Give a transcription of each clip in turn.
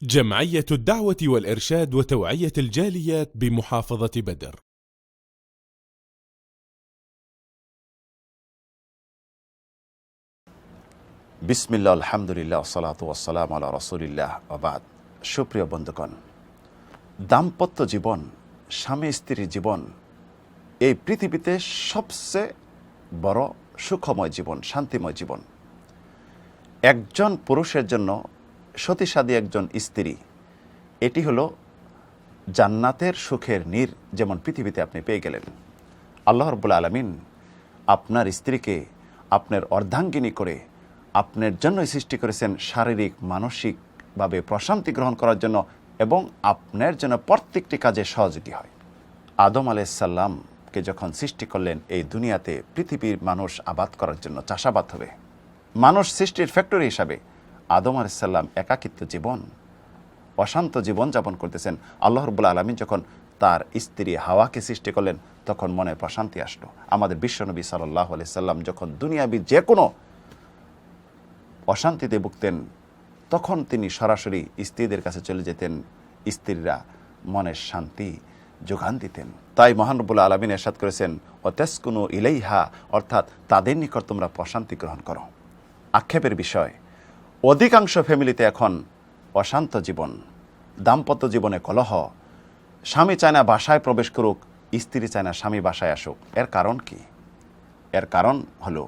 جمعية الدعوة والإرشاد وتوعية الجاليات بمحافظة بدر. বিসমিল্লাহ আলহামদুলিল্লাহ সালাতু ওয়াসসালামু আলা রাসূলিল্লাহ ওয়া বাদ। সুপ্রিয় বন্ধুগণ, দাম্পত্য জীবন, স্বামী স্ত্রীর জীবন এই পৃথিবীতে সবচেয়ে বড় সুখময় জীবন, শান্তিময় জীবন। একজন পুরুষের জন্য সতীসাধী একজন স্ত্রী, এটি হলো জান্নাতের সুখের নীর, যেমন পৃথিবীতে আপনি পেয়ে গেলেন। আল্লাহ রাব্বুল আলামিন আপনার স্ত্রীকে আপনার অর্ধাঙ্গিনী করে আপনার জন্য সৃষ্টি করেছেন শারীরিক মানসিকভাবে প্রশান্তি গ্রহণ করার জন্য এবং আপনার জন্য প্রত্যেকটি কাজে সহযোগী হয়। আদম আলাইহিসসালামকে যখন সৃষ্টি করলেন এই দুনিয়াতে পৃথিবীর মানুষ আবাদ করার জন্য, চাষাবাদ হবে, মানুষ সৃষ্টির ফ্যাক্টরি হিসাবে, আদম আলাইহিসসালাম একাকিত্ব জীবন, অশান্ত জীবন যাপন করতেছেন। আল্লাহ রাব্বুল আলামিন যখন তার স্ত্রী হাওয়াকে সৃষ্টি করলেন তখন মনে প্রশান্তি আসলো। আমাদের বিশ্বনবী সাল্লাল্লাহু আলাইহি সাল্লাম যখন দুনিয়াবি যে কোনো অশান্তিতে ভুগতেন তখন তিনি সরাসরি স্ত্রীদের কাছে চলে যেতেন, স্ত্রীরা মনের শান্তি যোগান দিতেন। তাই মহান রব্বুল আলামিন ইরশাদ করেছেন, ওয়াতাসকুনু ইলাইহা, অর্থাৎ তাদের নিকট তোমরা প্রশান্তি গ্রহণ করো। আক্ষেপের বিষয়, অধিকাংশ ফ্যামিলিতে এখন অশান্ত জীবন, দাম্পত্য জীবনে কলহ, স্বামী চায় না বাসায় প্রবেশ করুক, স্ত্রী চায় না স্বামী বাসায় আসুক। এর কারণ কি? এর কারণ হলো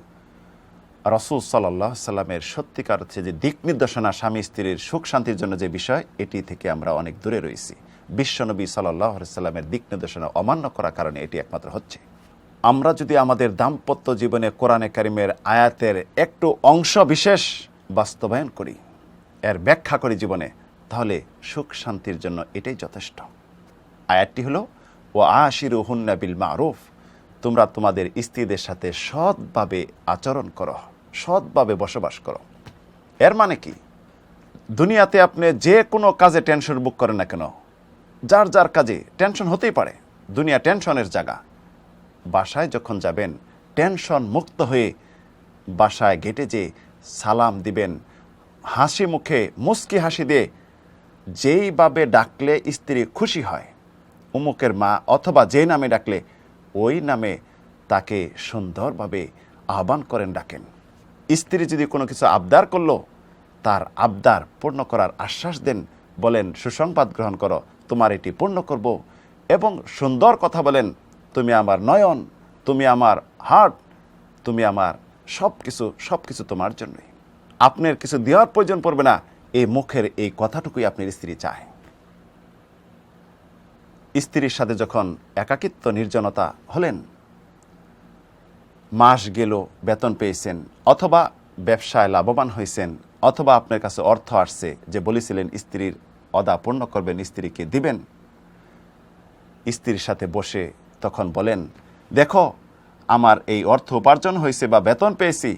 রাসূল সাল্লাল্লাহু আলাইহি সাল্লামের সত্যিকার হচ্ছে যে দিক নির্দেশনা, স্বামী স্ত্রীর সুখ শান্তির জন্য যে বিষয়, এটি থেকে আমরা অনেক দূরে রয়েছি। বিশ্বনবী সাল্লাল্লাহু আলাইহি সাল্লামের দিক নির্দেশনা অমান্য করার কারণে এটি একমাত্র হচ্ছে। আমরা যদি আমাদের দাম্পত্য জীবনে কোরআনে কারিমের আয়াতের একটু অংশ বিশেষ বাস্তবায়ন করি, এর ব্যাখ্যা করি জীবনে, তাহলে সুখ শান্তির জন্য এটাই যথেষ্ট। আয়াতটি হলো, ওয়া আশিরুহুন্না বিল মারুফ, তোমরা তোমাদের স্ত্রীদের সাথে সৎভাবে আচরণ করো, সৎভাবে বসবাস করো। এর মানে কি? দুনিয়াতে আপনি যে কোনো কাজে টেনশন বুক করেন না কেন, যার যার কাজে টেনশন হতেই পারে, দুনিয়া টেনশনের জায়গা। বাসায় যখন যাবেন টেনশন মুক্ত হয়ে বাসায় গেটে যে সালাম দিবেন, হাসি মুখে মুস্কি হাসি দিয়ে যেইভাবে ডাকলে স্ত্রী খুশি হয়, উমুকের মা অথবা যেই নামে ডাকলে ওই নামে তাকে সুন্দরভাবে আহ্বান করেন, ডাকেন। স্ত্রী যদি কোনো কিছু আবদার করলো, তার আবদার পূর্ণ করার আশ্বাস দেন, বলেন সুসংবাদ গ্রহণ করো, তোমার এটি পূর্ণ করব, এবং সুন্দর কথা বলেন, তুমি আমার নয়ন, তুমি আমার হার্ট, তুমি আমার সব কিছু তোমার জন্যই, আপনার কিছু দেওয়ার প্রয়োজন পড়বে না। এই মুখের এই কথাটুকুই আপনার স্ত্রী চায়। স্ত্রীর সাথে যখন একাকিত্ব নির্জনতা হলেন, মাস গেল, বেতন পেয়েছেন, অথবা ব্যবসায় লাভবান হয়েছেন, অথবা আপনার কাছে অর্থ আসছে যে বলেছিলেন স্ত্রীর অদা পূর্ণ করবেন, স্ত্রীকে দিবেন, স্ত্রীর সাথে বসে তখন বলেন, দেখো আমার এই অর্থ উপার্জন হয়েছে বা বেতন পেয়েছি,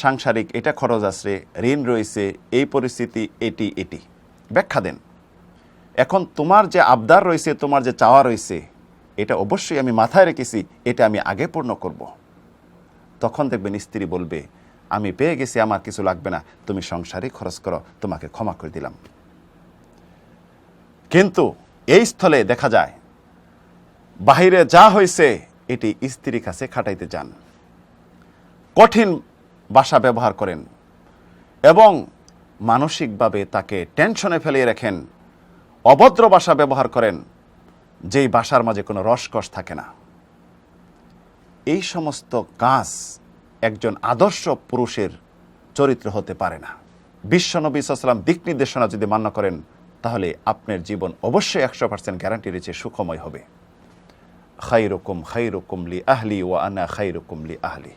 সাংসারিক এটা খরচ আছে, ঋণ রয়েছে, এই পরিস্থিতি, এটি ব্যাখ্যা দেন। এখন তোমার যে আবদার রয়েছে, তোমার যে চাওয়া রয়েছে, এটা অবশ্যই আমি মাথায় রেখেছি, এটা আমি আগে পূর্ণ করব। তখন দেখবেন স্ত্রী বলবে, আমি পেয়ে গেছি, আমার কিছু লাগবে না, তুমি সংসারে খরচ করো, তোমাকে ক্ষমা করে দিলাম। কিন্তু এই স্থলে দেখা যায় বাহিরে যা হয়েছে এটি স্ত্রীর কাছে খাটাইতে যান, কঠিন ভাষা ব্যবহার করেন এবং মানসিকভাবে তাকে টেনশনে ফেলিয়ে রাখেন, অভদ্র ভাষা ব্যবহার করেন, যেই ভাষার মাঝে কোনো রসকস থাকে না। এই সমস্ত কাজ একজন আদর্শ পুরুষের চরিত্র হতে পারে না। বিশ্বনবী সাল্লাল্লাহু আলাইহি সাল্লাম দিক নির্দেশনা যদি মান্য করেন, তাহলে আপনার জীবন অবশ্যই 100% গ্যারান্টি রয়েছে, সুখময় হবে। খায়রুকুম খায়রুকুম লি আহলি ওয়া আনা খায়রুকুম লি আহলি,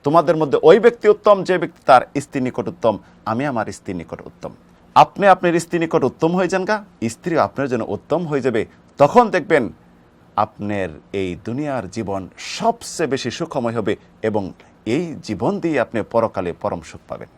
তোমাদের মধ্যে ওই ব্যক্তি উত্তম যে ব্যক্তি তার স্ত্রী নিকট উত্তম, আমি আমার স্ত্রী নিকট উত্তম। আপনি আপনার স্ত্রী নিকট উত্তম হয়ে যান গা, স্ত্রী আপনার জন্য উত্তম হয়ে যাবে। তখন দেখবেন আপনার এই দুনিয়ার জীবন সবচেয়ে বেশি সুখময় হবে এবং এই জীবন দিয়ে আপনি পরকালে পরম সুখ পাবেন।